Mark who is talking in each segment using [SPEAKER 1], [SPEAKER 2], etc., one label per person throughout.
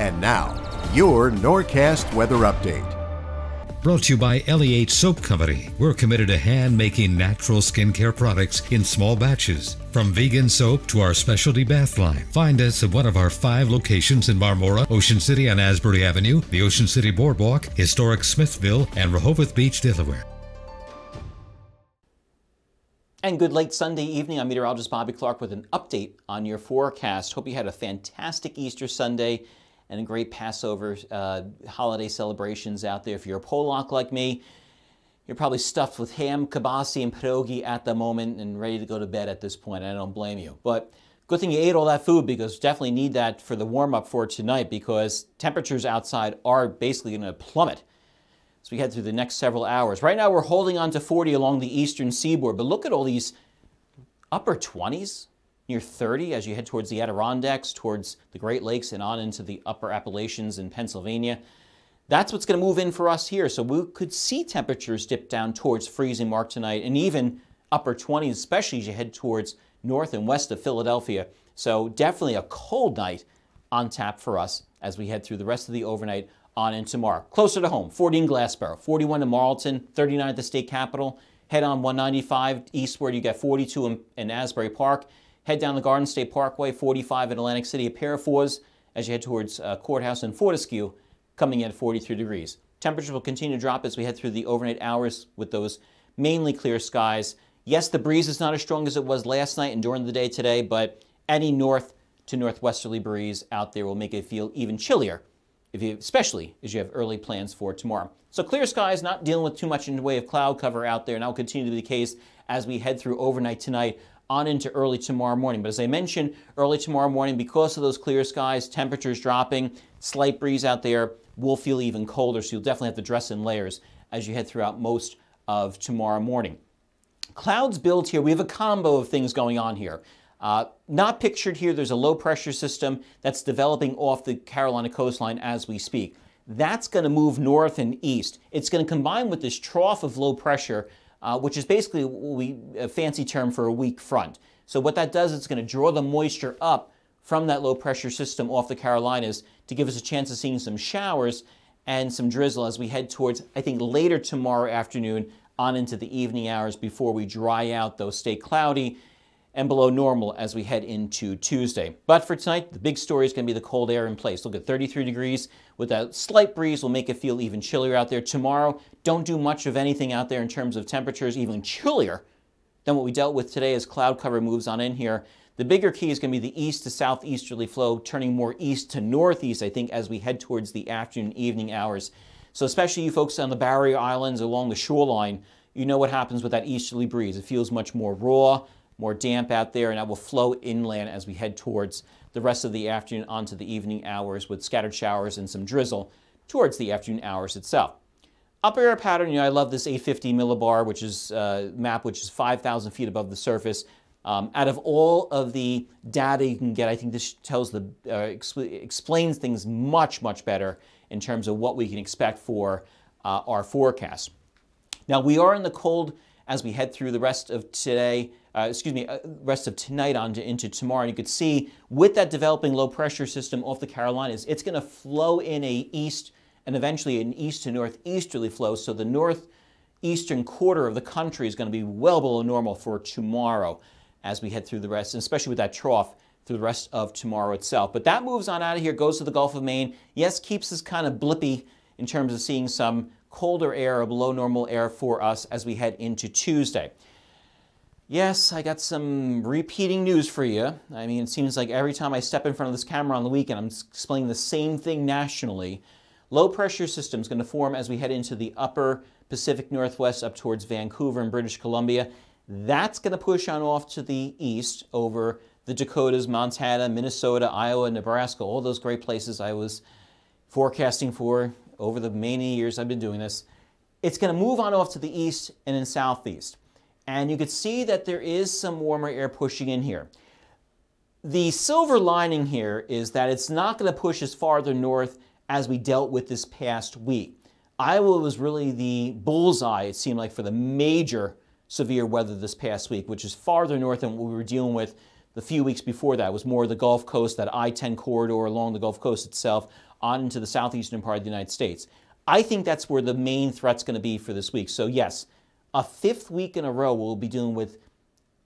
[SPEAKER 1] And now, your Norcast weather update.
[SPEAKER 2] Brought to you by LEH Soap Company. We're committed to hand-making natural skincare products in small batches. From vegan soap to our specialty bath line. Find us at one of our 5 locations in Marmora, Ocean City on Asbury Avenue, the Ocean City Boardwalk, historic Smithville, and Rehoboth Beach, Delaware.
[SPEAKER 3] And good late Sunday evening. I'm meteorologist Bobby Klark with an update on your forecast. Hope you had a fantastic Easter Sunday and a great Passover holiday celebrations out there. If you're a Polak like me, you're probably stuffed with ham, kibasi, and pierogi at the moment and ready to go to bed at this point. I don't blame you. But good thing you ate all that food, because definitely need that for the warm-up for tonight, because temperatures outside are basically going to plummet as we head through the next several hours. Right now we're holding on to 40 along the eastern seaboard, but look at all these upper 20s. Near 30 as you head towards the Adirondacks, towards the Great Lakes, and on into the upper Appalachians in Pennsylvania. That's what's going to move in for us here. So we could see temperatures dip down towards freezing mark tonight, and even upper 20s, especially as you head towards north and west of Philadelphia. So definitely a cold night on tap for us as we head through the rest of the overnight on into tomorrow. Closer to home, 40 in Glassboro, 41 in Marlton, 39 at the state capitol. Head on 195 eastward, you get 42 in Asbury Park. Head down the Garden State Parkway, 45 in Atlantic City, a pair of 4s as you head towards Courthouse and Fortescue, coming in at 43 degrees. Temperatures will continue to drop as we head through the overnight hours with those mainly clear skies. Yes, the breeze is not as strong as it was last night and during the day today, but any north to northwesterly breeze out there will make it feel even chillier, especially as you have early plans for tomorrow. So clear skies, not dealing with too much in the way of cloud cover out there, and that will continue to be the case as we head through overnight tonight on into early tomorrow morning. But as I mentioned, early tomorrow morning, because of those clear skies, temperatures dropping, slight breeze out there, will feel even colder, so you'll definitely have to dress in layers as you head throughout most of tomorrow morning. Clouds build here. We have a combo of things going on here. Not pictured here, there's a low pressure system that's developing off the Carolina coastline as we speak. That's going to move north and east. It's going to combine with this trough of low pressure, which is basically a fancy term for a weak front. So what that does, it's going to draw the moisture up from that low pressure system off the Carolinas to give us a chance of seeing some showers and some drizzle as we head towards, I think, later tomorrow afternoon on into the evening hours before we dry out, though stay cloudy and below normal as we head into Tuesday. But for tonight, the big story is going to be the cold air in place. Look at 33 degrees with a slight breeze will make it feel even chillier out there. Tomorrow, don't do much of anything out there in terms of temperatures, even chillier than what we dealt with today as cloud cover moves on in here. The bigger key is going to be the east to southeasterly flow, turning more east to northeast, I think, as we head towards the afternoon, evening hours. So especially you folks on the Barrier Islands along the shoreline, you know what happens with that easterly breeze. It feels much more raw, more damp out there, and that will flow inland as we head towards the rest of the afternoon onto the evening hours with scattered showers and some drizzle towards the afternoon hours itself. Upper air pattern, I love this 850 millibar, which is map, which is 5,000 feet above the surface. Out of all of the data you can get, I think this tells explains things much, much better in terms of what we can expect for our forecast. Now, we are in the cold as we head through the rest of today, rest of tonight on into tomorrow. And you could see with that developing low pressure system off the Carolinas, it's going to flow in a east and eventually an east to northeasterly flow. So the northeastern quarter of the country is going to be well below normal for tomorrow as we head through the rest, and especially with that trough through the rest of tomorrow itself. But that moves on out of here, goes to the Gulf of Maine. Yes, keeps us kind of blippy in terms of seeing some colder air or below normal air for us as we head into Tuesday. Yes, I got some repeating news for you. I mean, it seems like every time I step in front of this camera on the weekend, I'm explaining the same thing nationally. Low pressure system is going to form as we head into the upper Pacific Northwest up towards Vancouver and British Columbia. That's going to push on off to the east over the Dakotas, Montana, Minnesota, Iowa, Nebraska, all those great places I was forecasting for over the many years I've been doing this. It's going to move on off to the east and in southeast. And you can see that there is some warmer air pushing in here. The silver lining here is that it's not going to push as farther north as we dealt with this past week. Iowa was really the bullseye, it seemed like, for the major severe weather this past week, which is farther north than what we were dealing with the few weeks before that. It was more the Gulf Coast, that I-10 corridor along the Gulf Coast itself, on into the southeastern part of the United States. I think that's where the main threat's going to be for this week. So yes, a 5th week in a row we'll be dealing with,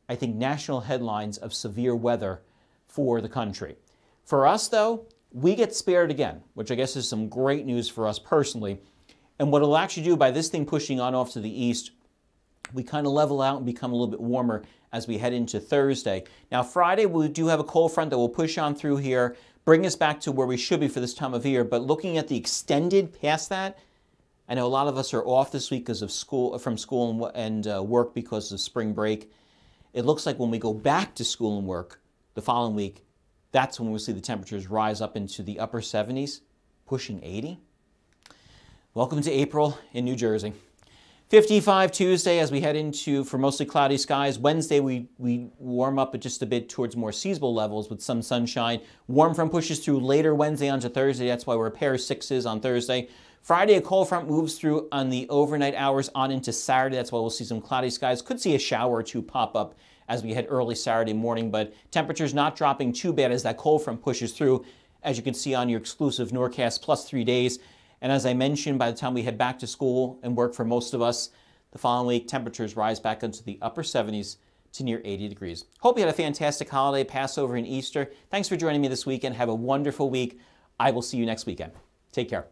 [SPEAKER 3] I think, national headlines of severe weather for the country. For us, though, we get spared again, which I guess is some great news for us personally. And what it'll actually do by this thing pushing on off to the east, we kind of level out and become a little bit warmer as we head into Thursday. Now, Friday, we do have a cold front that will push on through here, bring us back to where we should be for this time of year. But looking at the extended past that, I know a lot of us are off this week because of from school and work because of spring break. It looks like when we go back to school and work the following week, that's when we'll see the temperatures rise up into the upper 70s, pushing 80. Welcome to April in New Jersey. 55 Tuesday as we head into, for mostly cloudy skies. Wednesday, we warm up just a bit towards more seasonable levels with some sunshine. Warm front pushes through later Wednesday onto Thursday. That's why we're a pair of 6s on Thursday. Friday, a cold front moves through on the overnight hours on into Saturday. That's why we'll see some cloudy skies. Could see a shower or two pop up as we head early Saturday morning, but temperatures not dropping too bad as that cold front pushes through, as you can see on your exclusive Norcast plus 3 days. And as I mentioned, by the time we head back to school and work for most of us, the following week, temperatures rise back into the upper 70s to near 80 degrees. Hope you had a fantastic holiday, Passover and Easter. Thanks for joining me this weekend. Have a wonderful week. I will see you next weekend. Take care.